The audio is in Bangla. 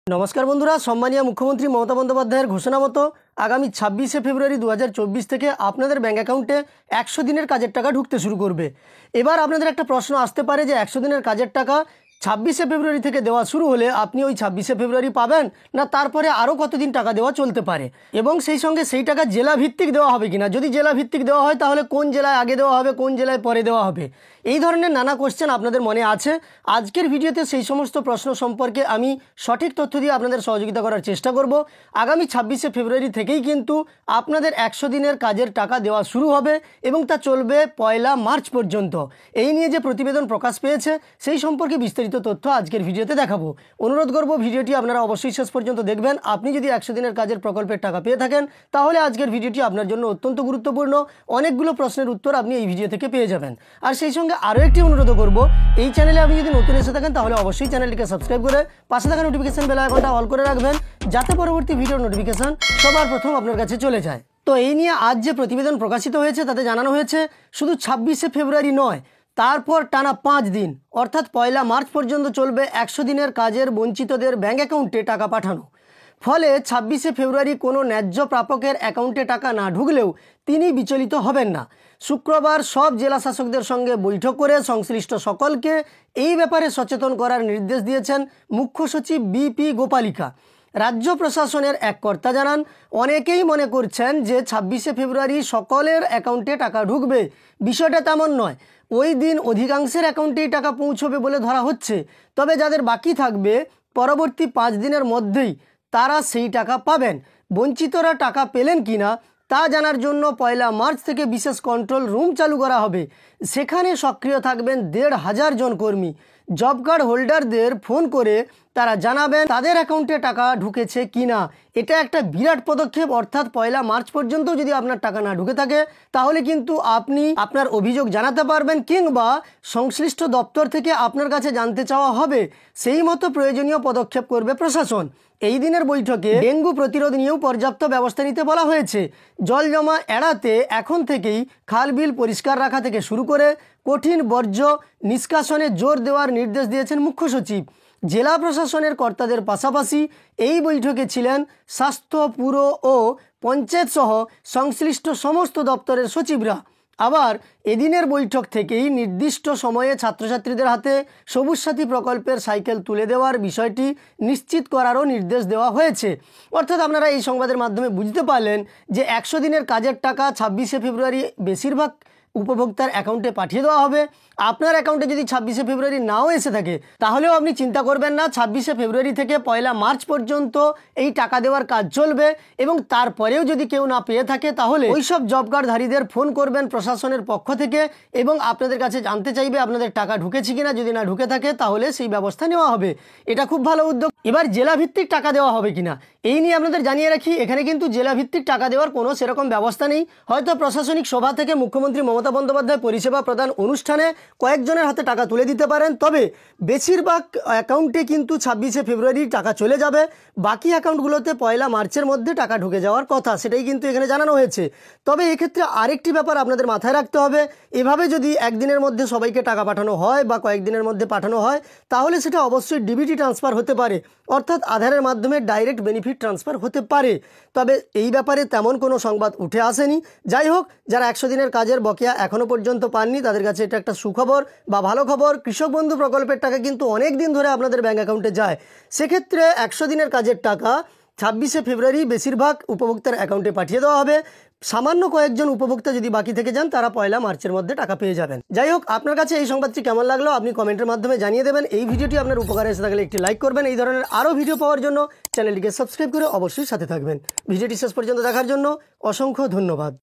নমস্কার বন্ধুরা, সম্মানীয় মুখ্যমন্ত্রী মমতা বন্দ্যোপাধ্যায়ের ঘোষণা মতো আগামী ২৬শে ফেব্রুয়ারি ২০২৪ থেকে আপনাদের ব্যাঙ্ক অ্যাকাউন্টে ১০০ দিনের কাজের টাকা ঢুকতে শুরু করবে। এবার আপনাদের একটা প্রশ্ন আসতে পারে যে ১০০ দিনের কাজের টাকা ২৬শে ফেব্রুয়ারি থেকে দেওয়া শুরু হলে আপনি ওই ২৬শে ফেব্রুয়ারি পাবেন, না তারপরে আরও কতদিন টাকা দেওয়া চলতে পারে, এবং সেই সঙ্গে সেই টাকা জেলা ভিত্তিক দেওয়া হবে কিনা, যদি জেলা ভিত্তিক দেওয়া হয় তাহলে কোন জেলায় আগে দেওয়া হবে, কোন জেলায় পরে দেওয়া হবে, এই ধরনের নানা কোশ্চেন আপনাদের মনে আছে। আজকের ভিডিওতে সেই সমস্ত প্রশ্ন সম্পর্কে আমি সঠিক তথ্য দিয়ে আপনাদের সহযোগিতা করার চেষ্টা করব। আগামী ২৬শে ফেব্রুয়ারি থেকেই কিন্তু আপনাদের ১০০ দিনের কাজের টাকা দেওয়া শুরু হবে এবং তা চলবে ১লা মার্চ পর্যন্ত। এই নিয়ে যে প্রতিবেদন প্রকাশ পেয়েছে সেই সম্পর্কে বিস্তারিত তথ্য আজকের ভিডিওতে দেখাবো। অনুরোধ করব ভিডিওটি আপনারা অবশ্যই শেষ পর্যন্ত দেখবেন। আপনি যদি ১০০ দিনের কাজের প্রকল্পের টাকা পেয়ে থাকেন তাহলে আজকের ভিডিওটি আপনার জন্য অত্যন্ত গুরুত্বপূর্ণ। অনেকগুলো প্রশ্নের উত্তর আপনি এই ভিডিও থেকে পেয়ে যাবেন। আর সেই সঙ্গে আরও একটি অনুরোধ করব, এই চ্যানেলে আপনি যদি নতুন এসে থাকেন তাহলে অবশ্যই চ্যানেলটিকে সাবস্ক্রাইব করে পাশে থাকা নোটিফিকেশন বেল আইকনটা অল করে রাখবেন, যাতে পরবর্তী ভিডিওর নোটিফিকেশন সবার প্রথম আপনার কাছে চলে যায়। তো এই নিয়ে আজ যে প্রতিবেদন প্রকাশিত হয়েছে তাতে জানানো হয়েছে শুধু ২৬শে ফেব্রুয়ারি নয়, তারপর টানা ৫ দিন অর্থাৎ ১লা মার্চ পর্যন্ত চলবে ১০০ দিনের কাজের বঞ্চিতদের ব্যাঙ্ক অ্যাকাউন্টে টাকা পাঠানো। ফলে ২৬শে ফেব্রুয়ারি কোনো ন্যায্য প্রাপকের অ্যাকাউন্টে টাকা না ঢুকলেও তিনি বিচলিত হবেন না। শুক্রবার সব জেলা শাসকদের সঙ্গে বৈঠক করে সংশ্লিষ্ট সকলকে এই ব্যাপারে সচেতন করার নির্দেশ দিয়েছেন মুখ্য সচিব বিপি গোপালিকা। রাজ্য প্রশাসনের এক কর্তা জানান, অনেকেই মনে করছেন যে ২৬শে ফেব্রুয়ারি সকলের অ্যাকাউন্টে টাকা ঢুকবে। বিষয়টা তেমন নয়। ওই দিন অধিকাংশের অ্যাকাউন্টেই টাকা পৌঁছবে বলে ধরা হচ্ছে। তবে যাদের বাকি থাকবে পরবর্তী ৫ দিনের মধ্যেই তারা সেই টাকা পাবেন। বঞ্চিতরা টাকা পেলেন কিনা তা জানার জন্য ১লা মার্চ থেকে বিশেষ কন্ট্রোল রুম চালু করা হবে। সেখানে সক্রিয় থাকবেন ১৫০০ জন কর্মী। জব কার্ড হোল্ডারদের ফোন করে তারা জানাবেন তাদের অ্যাকাউন্টে টাকা ঢুকেছে কিনা। এটা একটা বিরাট পদক্ষেপ। অর্থাৎ ১লা মার্চ পর্যন্ত যদি আপনার টাকা না ঢুকে থাকে তাহলে কিন্তু আপনি আপনার অভিযোগ জানাতে পারবেন, কিংবা সংশ্লিষ্ট দপ্তর থেকে আপনার কাছে জানতে চাওয়া হবে। সেই মতো প্রয়োজনীয় পদক্ষেপ করবে প্রশাসন। এই দিনের বৈঠকে ডেঙ্গু প্রতিরোধ নিয়েও পর্যাপ্ত ব্যবস্থা নিতে বলা হয়েছে। জল জমা এড়াতে এখন থেকেই খাল বিল পরিষ্কার রাখা থেকে শুরু করে কঠিন বর্জ্য নিষ্কাশনে জোর দেওয়ার নির্দেশ দিয়েছেন মুখ্য সচিব। জেলা প্রশাসনের কর্তাদের পাশাপাশি এই বৈঠকে ছিলেন স্বাস্থ্য, পুর ও পঞ্চায়েত সহ সংশ্লিষ্ট সমস্ত দপ্তরের সচিবরা। আবার এদিনের বৈঠক থেকেই নির্দিষ্ট সময়ে ছাত্রছাত্রীদের হাতে সবুজ সাথী প্রকল্পের সাইকেল তুলে দেওয়ার বিষয়টি নিশ্চিত করারও নির্দেশ দেওয়া হয়েছে। অর্থাৎ আপনারা এই সংবাদের মাধ্যমে বুঝতে পারলেন যে ১০০ দিনের কাজের টাকা ২৬শে ফেব্রুয়ারি বেশিরভাগ উপভোক্তার অ্যাকাউন্টে পাঠিয়ে দেওয়া হবে। আপনার অ্যাকাউন্টে যদি ২৬শে ফেব্রুয়ারি নাও এসে থাকে তাহলেও আপনি চিন্তা করবেন না। ২৬শে ফেব্রুয়ারি থেকে ১লা মার্চ পর্যন্ত এই টাকা দেওয়ার কাজ চলবে, এবং তারপরেও যদি কেউ না পেয়ে থাকে তাহলে ওই সব জব কার্ডধারীদের ফোন করবেন প্রশাসনের পক্ষ থেকে এবং আপনাদের কাছে জানতে চাইবে আপনাদের টাকা ঢুকেছে কিনা। যদি না ঢুকে থাকে তাহলে সেই ব্যবস্থা নেওয়া হবে। এটা খুব ভালো উদ্যোগ। এবার জেলা ভিত্তিক টাকা দেওয়া হবে কিনা এই নিয়ে আপনাদের জানিয়ে রাখি, এখানে কিন্তু জেলা ভিত্তিক টাকা দেওয়ার কোনো সেরকম ব্যবস্থা নেই। হয়তো প্রশাসনিক সভা থেকে মুখ্যমন্ত্রী মমতা বন্দ্যোপাধ্যায় পরিষেবা প্রদান অনুষ্ঠানে কয়েকজনের হাতে টাকা তুলে দিতে পারেন। তবে বেশিরভাগ অ্যাকাউন্টে কিন্তু ২৬শে ফেব্রুয়ারি টাকা চলে যাবে। বাকি অ্যাকাউন্টগুলোতে ১লা মার্চের মধ্যে টাকা ঢুকে যাওয়ার কথা, সেটাই কিন্তু এখানে জানানো হয়েছে। তবে এক্ষেত্রে আরেকটি ব্যাপার আপনাদের মাথায় রাখতে হবে, এভাবে যদি একদিনের মধ্যে সবাইকে টাকা পাঠানো হয় বা কয়েকদিনের মধ্যে পাঠানো হয় তাহলে সেটা অবশ্যই ডিবিটি ট্রান্সফার হতে পারে, অর্থাৎ আধারের মাধ্যমে ডাইরেক্ট বেনিফিট ট্রান্সফার হতে পারে। তবে এই ব্যাপারে তেমন কোনো সংবাদ উঠে আসেনি। যাই হোক, যারা ১০০ দিনের কাজের বকেয়া এখনও পর্যন্ত পাননি তাদের কাছে এটা একটা সুখবর বা ভালো খবর। কৃষক বন্ধু প্রকল্পের টাকা কিন্তু অনেক দিন ধরে আপনাদের ব্যাঙ্ক অ্যাকাউন্টে যায়। সেক্ষেত্রে ১০০ দিনের কাজের টাকা ২৬শে ফেব্রুয়ারি বেশিরভাগ উপভোক্তার অ্যাকাউন্টে পাঠিয়ে দেওয়া হবে। সামান্য কয়েকজন উপভোক্তা যদি বাকি থেকে যান তারা ১লা মার্চের মধ্যে টাকা পেয়ে যাবেন। যাই হোক, আপনার কাছে এই সংবাদটি কেমন লাগলো আপনি কমেন্টের মাধ্যমে জানিয়ে দেবেন। এই ভিডিওটি আপনার উপকারে এসে থাকলে একটি লাইক করবেন। এই ধরনের আরও ভিডিও পাওয়ার জন্য চ্যানেলটিকে সাবস্ক্রাইব করে অবশ্যই সাথে থাকবেন। ভিডিওটি শেষ পর্যন্ত দেখার জন্য অসংখ্য ধন্যবাদ।